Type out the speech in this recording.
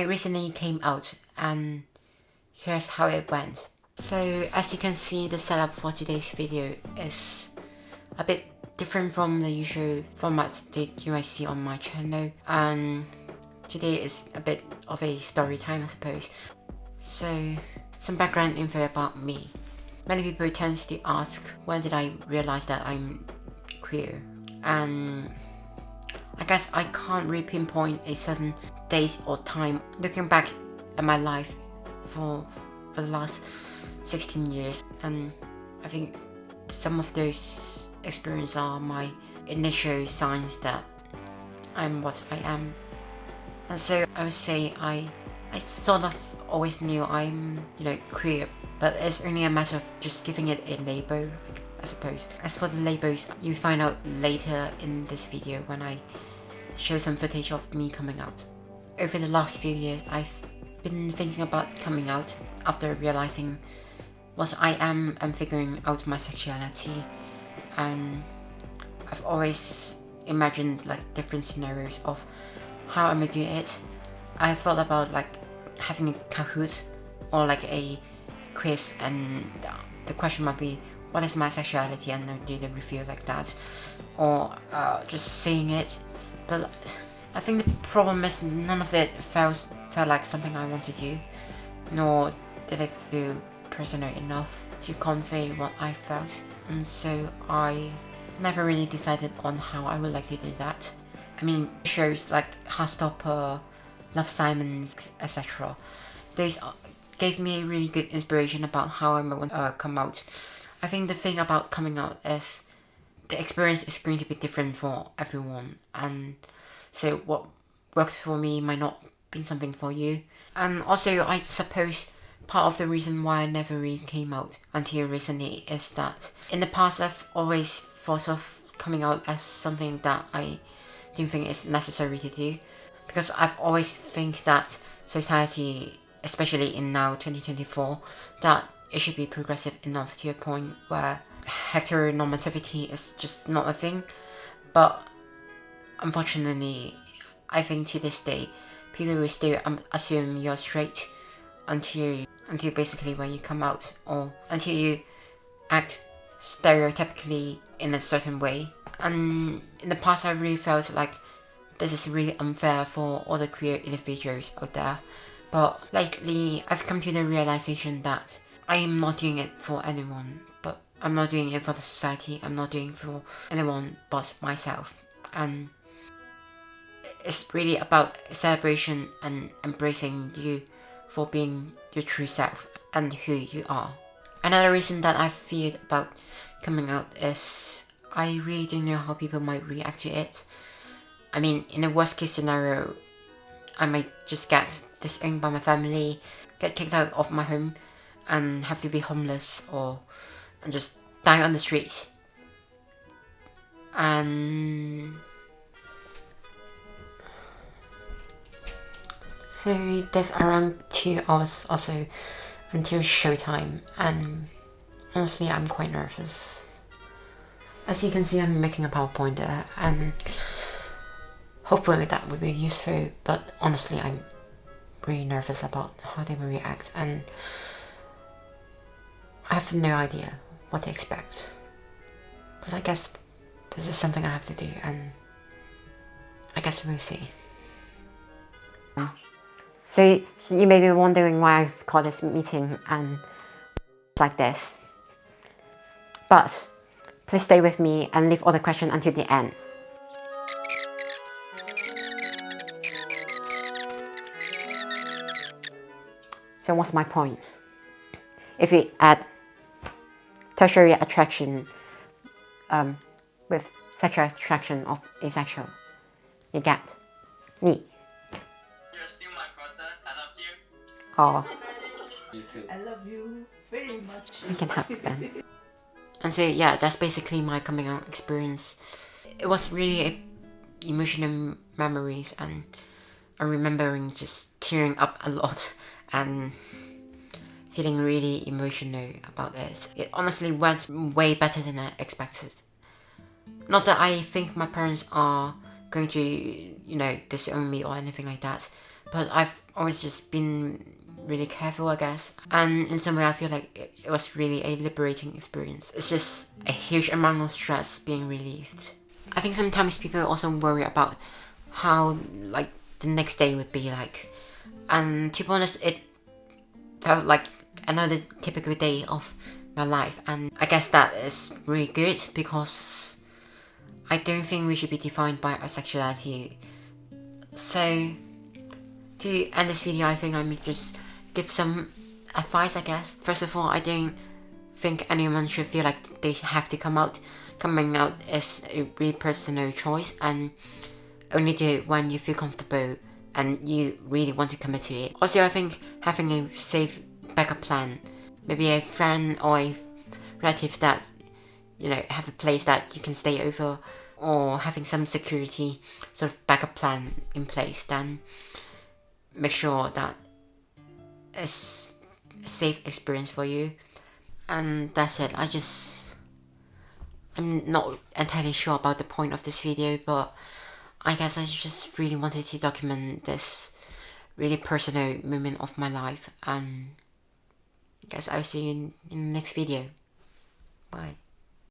I recently came out and here's how it went. So as you can see, the setup for today's video is a bit different from the usual format that you might see on my channel, and today is a bit of a story time, I suppose. So some background info about me. Many people tend to ask, when did I realize that I'm queer? And I guess I can't really pinpoint a certain date or time. Looking back at my life for the last 16 years, and I think some of those experiences are my initial signs that I'm what I am. And so I would say I sort of always knew I'm, queer, but it's only a matter of just giving it a label, I suppose. As for the labels, you find out later in this video when I show some footage of me coming out. Over the last few years, I've been thinking about coming out after realizing what I am and figuring out my sexuality, and I've always imagined different scenarios of how I'm gonna do it. I thought about having a Kahoot or a quiz, and the question might be, what is my sexuality, and I'll do the review like that, or just saying it. But I think the problem is none of it felt like something I want to do, nor did it feel personal enough to convey what I felt, and so I never really decided on how I would like to do that. I mean, shows like Heartstopper, Love Simons, etc. Those gave me a really good inspiration about how I want to come out. I think the thing about coming out is the experience is going to be different for everyone, and so what worked for me might not be something for you. And also, I suppose part of the reason why I never really came out until recently is that in the past I've always thought of coming out as something that I don't think is necessary to do, because I've always think that society, especially in now 2024, that it should be progressive enough to a point where heteronormativity is just not a thing. But unfortunately, I think to this day, people will still assume you're straight until basically when you come out, or until you act stereotypically in a certain way. And in the past, I really felt like this is really unfair for all the queer individuals out there. But lately, I've come to the realization that I am not doing it for anyone, but I'm not doing it for the society, I'm not doing it for anyone but myself. And it's really about celebration and embracing you for being your true self and who you are. Another reason that I feared about coming out is I really don't know how people might react to it. I mean, in the worst case scenario, I might just get disowned by my family, get kicked out of my home, and have to be homeless and just die on the streets. And so there's around 2 hours or so until showtime, and honestly I'm quite nervous. As you can see, I'm making a PowerPoint there, and hopefully that will be useful, but honestly I'm really nervous about how they will react, and I have no idea what to expect. But I guess this is something I have to do, and I guess we'll see. So you may be wondering why I've called this meeting and like this. But please stay with me and leave all the questions until the end. So what's my point? If we add tertiary attraction with sexual attraction of asexual, you get me. You're still my brother, I love you. Oh. You too. I love you very much. We can hug then. And so yeah, that's basically my coming out experience. It was really emotional memories, and I'm remembering just tearing up a lot and feeling really emotional about this. It honestly went way better than I expected. Not that I think my parents are going to, disown me or anything like that, but I've always just been really careful, I guess. And in some way I feel like it was really a liberating experience. It's just a huge amount of stress being relieved. I think sometimes people also worry about how like the next day would be like, and to be honest, it felt like another typical day of my life, and I guess that is really good because I don't think we should be defined by our sexuality. So to end this video, I think I may just give some advice, I guess. First of all, I don't think anyone should feel like they have to come out. Coming out is a really personal choice, and only do it when you feel comfortable and you really want to commit to it. Also, I think having a safe backup plan, maybe a friend or a relative that, you know, have a place that you can stay over, or having some security sort of backup plan in place, then make sure that it's a safe experience for you. And that's it. I'm not entirely sure about the point of this video, but I guess I just really wanted to document this really personal moment of my life, and I guess I'll see you in the next video. Bye.